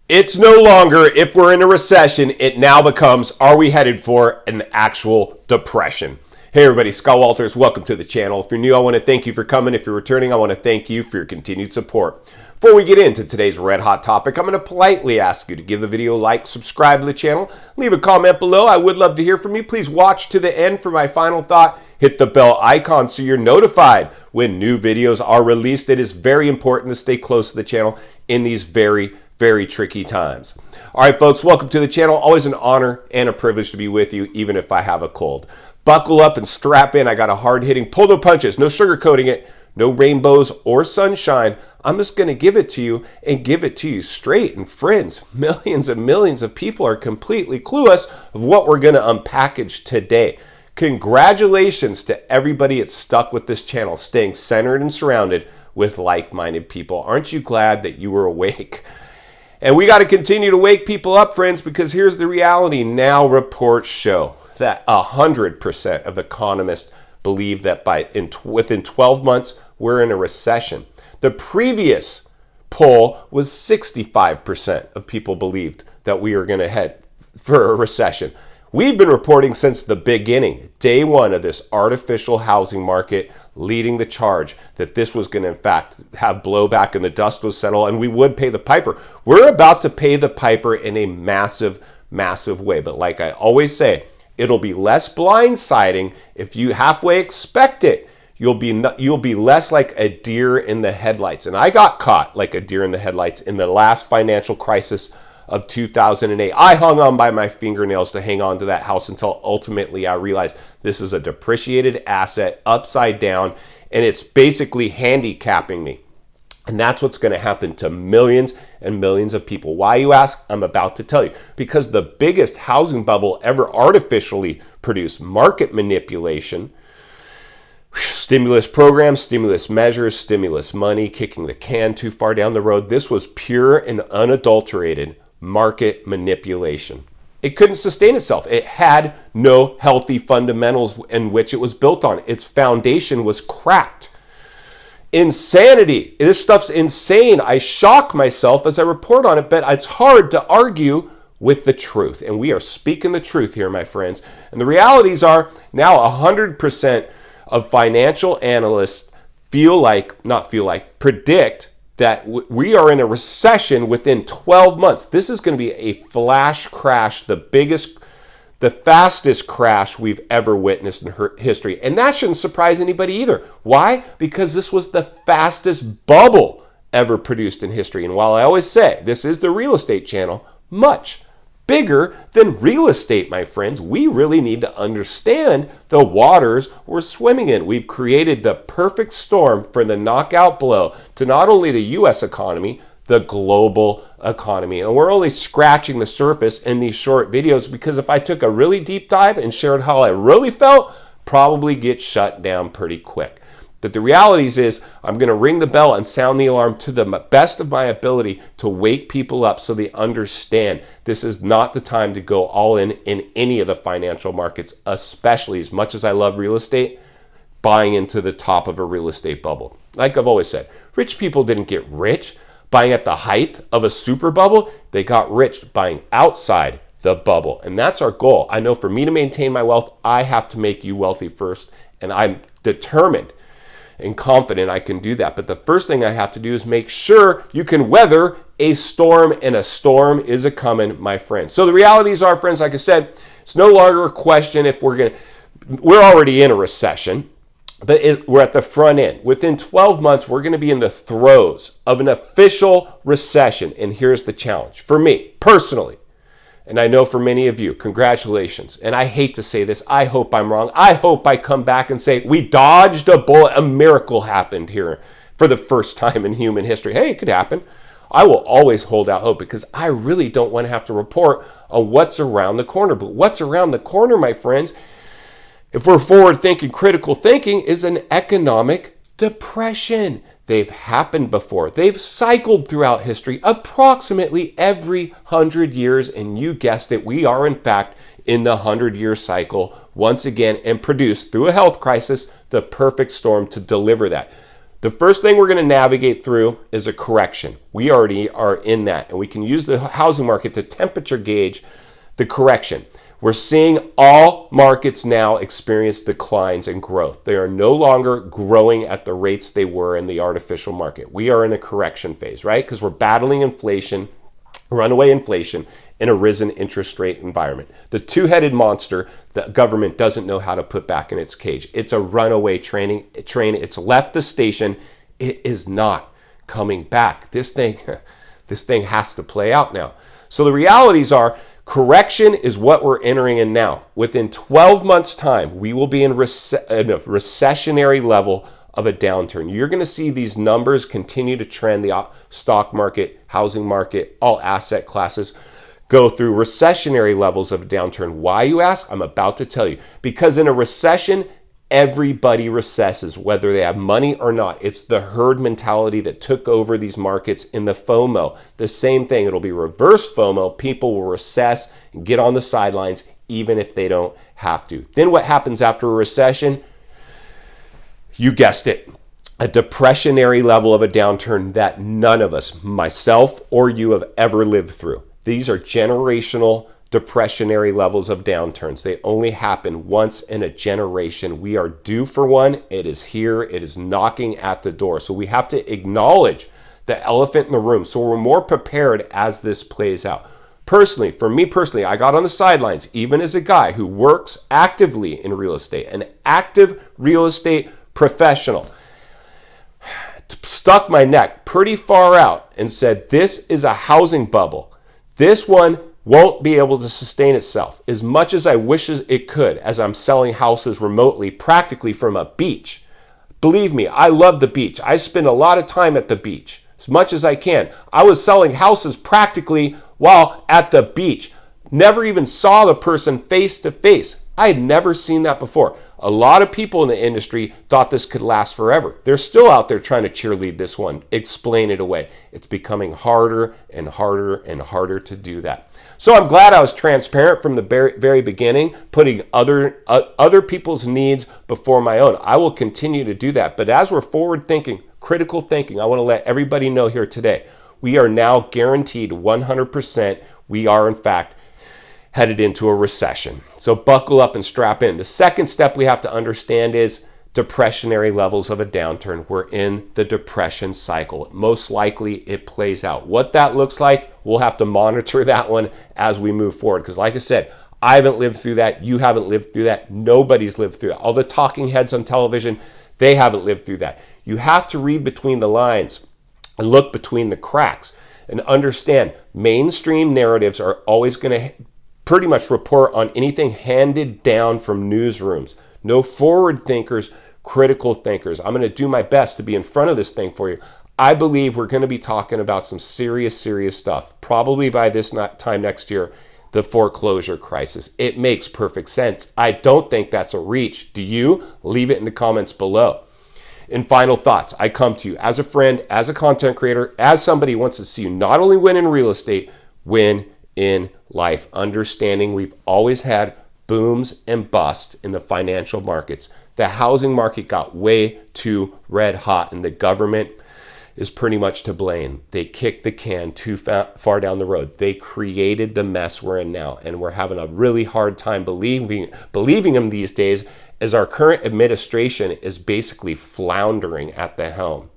It's no longer if we're in a recession, it now becomes are we headed for an actual depression? Hey everybody, Scott Walters, welcome to the channel. If you're new, I want to thank you for coming. If you're returning, I want to thank you for your continued support. Before we get into today's red hot topic, I'm going to politely ask you to give the video a like, subscribe to the channel, leave a comment below. I would love to hear from you. Please watch to the end for my final thought. Hit the bell icon so you're notified when new videos are released. It is very important to stay close to the channel in these very tricky times. All right, folks, welcome to the channel. Always an honor and a privilege to be with you, even if I have a cold. Buckle up and strap in. I got a hard-hitting pull no punches, no sugarcoating it, no rainbows or sunshine. I'm just going to give it to you and give it to you straight. And friends, millions and millions of people are completely clueless of what we're going to unpackage today. Congratulations to everybody that's stuck with this channel, staying centered and surrounded with like-minded people. Aren't you glad that you were awake? And we got to continue to wake people up, friends, because here's the reality. Now reports show that 100% of economists believe that within 12 months, we're in a recession. The previous poll was 65% of people believed that we are going to head for a recession. We've been reporting since the beginning, day one of this artificial housing market leading the charge, that this was going to, in fact, have blowback and the dust would settle and we would pay the piper. We're about to pay the piper in a massive way. But like I always say, it'll be less blindsiding if you halfway expect it. You'll be less like a deer in the headlights. And I got caught like a deer in the headlights in the last financial crisis of 2008. I hung on by my fingernails to hang on to that house until ultimately I realized this is a depreciated asset upside down and it's basically handicapping me. And that's what's going to happen to millions and millions of people. Why, you ask? I'm about to tell you. Because the biggest housing bubble ever artificially produced, market manipulation, stimulus programs, stimulus measures, stimulus money, kicking the can too far down the road. This was pure and unadulterated market manipulation. It couldn't sustain itself. It had no healthy fundamentals in which it was built on. Its foundation was cracked. Insanity. This stuff's insane. I shock myself as I report on it, but it's hard to argue with the truth. And we are speaking the truth here, my friends. And the realities are now 100% of financial analysts predict that we are in a recession within 12 months. This is going to be a flash crash, the fastest crash we've ever witnessed in history. And that shouldn't surprise anybody either. Why? Because this was the fastest bubble ever produced in history. And while I always say this is the real estate channel, much bigger than real estate, my friends, we really need to understand the waters we're swimming in. We've created the perfect storm for the knockout blow to not only the U.S. economy, the global economy. And we're only scratching the surface in these short videos because if I took a really deep dive and shared how I really felt, probably get shut down pretty quick. But the reality is I'm going to ring the bell and sound the alarm to the best of my ability to wake people up so they understand this is not the time to go all in any of the financial markets, especially, as much as I love real estate, buying into the top of a real estate bubble. Like I've always said, rich people didn't get rich buying at the height of a super bubble. They got rich buying outside the bubble. And that's our goal. I know for me to maintain my wealth, I have to make you wealthy first. And I'm determined and confident I can do that. But the first thing I have to do is make sure you can weather a storm, and a storm is a coming, my friends. So the realities are, friends, like I said, it's no longer a question if we're already in a recession, but we're at the front end. Within 12 months, we're going to be in the throes of an official recession. And here's the challenge for me personally. And I know for many of you, congratulations. And I hate to say this. I hope I'm wrong. I hope I come back and say, we dodged a bullet. A miracle happened here for the first time in human history. Hey, it could happen. I will always hold out hope because I really don't want to have to report on what's around the corner. But what's around the corner, my friends, if we're forward thinking, critical thinking, is an economic depression. They've happened before. They've cycled throughout history approximately every 100 years. And you guessed it, we are in fact in the 100-year cycle once again and produce through a health crisis the perfect storm to deliver that. The first thing we're going to navigate through is a correction. We already are in that, and we can use the housing market to temperature gauge the correction. We're seeing all markets now experience declines in growth. They are no longer growing at the rates they were in the artificial market. We are in a correction phase, right? Because we're battling inflation, runaway inflation, in a risen interest rate environment. The two-headed monster the government doesn't know how to put back in its cage. It's a runaway train. It's left the station. It is not coming back. This thing has to play out now. So the realities are, correction is what we're entering in now. Within 12 months' time, we will be in a recessionary level of a downturn. You're going to see these numbers continue to trend. The stock market, housing market, all asset classes go through recessionary levels of a downturn. Why, you ask? I'm about to tell you. Because in a recession, everybody recesses, whether they have money or not. It's the herd mentality that took over these markets in the FOMO. The same thing. It'll be reverse FOMO. People will recess and get on the sidelines even if they don't have to. Then what happens after a recession? You guessed it. A depressionary level of a downturn that none of us, myself or you, have ever lived through. These are generational depressionary levels of downturns. They only happen once in a generation. We are due for one. It is here. It is knocking at the door. So we have to acknowledge the elephant in the room so we're more prepared as this plays out. Personally, for me personally, I got on the sidelines, even as a guy who works actively in real estate, an active real estate professional. Stuck my neck pretty far out and said, this is a housing bubble. This one won't be able to sustain itself. As much as I wish it could, as I'm selling houses remotely, practically from a beach. Believe me, I love the beach. I spend a lot of time at the beach, as much as I can. I was selling houses practically while at the beach. Never even saw the person face to face. I had never seen that before. A lot of people in the industry thought this could last forever. They're still out there trying to cheerlead this one, explain it away. It's becoming harder and harder and harder to do that. So I'm glad I was transparent from the very beginning, putting other people's needs before my own. I will continue to do that. But as we're forward thinking, critical thinking, I want to let everybody know here today, we are now guaranteed 100%. We are, in fact, headed into a recession. So buckle up and strap in. The second step we have to understand is depressionary levels of a downturn. We're in the depression cycle. Most likely it plays out. What that looks like, we'll have to monitor that one as we move forward. Because like I said, I haven't lived through that. You haven't lived through that. Nobody's lived through it. All the talking heads on television, they haven't lived through that. You have to read between the lines and look between the cracks and understand mainstream narratives are always going to pretty much report on anything handed down from newsrooms. No forward thinkers, critical thinkers. I'm going to do my best to be in front of this thing for you. I believe we're going to be talking about some serious stuff. Probably by this time next year, the foreclosure crisis. It makes perfect sense. I don't think that's a reach. Do you? Leave it in the comments below. In final thoughts, I come to you as a friend, as a content creator, as somebody who wants to see you not only win in real estate, win in life, understanding we've always had booms and busts in the financial markets. The housing market got way too red hot, and the government is pretty much to blame. They kicked the can too far down the road. They created the mess we're in now, and we're having a really hard time believing them these days, as our current administration is basically floundering at the helm.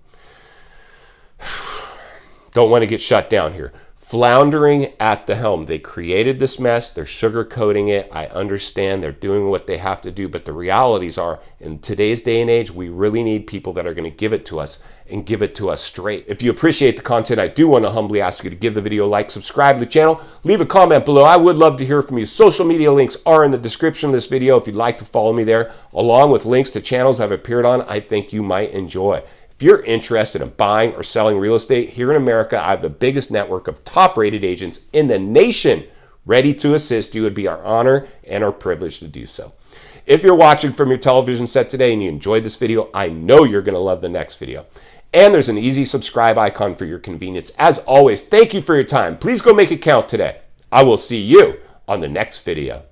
Don't want to get shut down here. Floundering at the helm. They created this mess. They're sugarcoating it. I understand they're doing what they have to do, but the realities are, in today's day and age, we really need people that are going to give it to us and give it to us straight. If you appreciate the content, I do want to humbly ask you to give the video a like, subscribe to the channel, leave a comment below. I would love to hear from you. Social media links are in the description of this video if you'd like to follow me there, along with links to channels I've appeared on I think you might enjoy. If you're interested in buying or selling real estate here in America, I have the biggest network of top-rated agents in the nation ready to assist you. It would be our honor and our privilege to do so. If you're watching from your television set today and you enjoyed this video, I know you're going to love the next video. And there's an easy subscribe icon for your convenience. As always, thank you for your time. Please go make it count today. I will see you on the next video.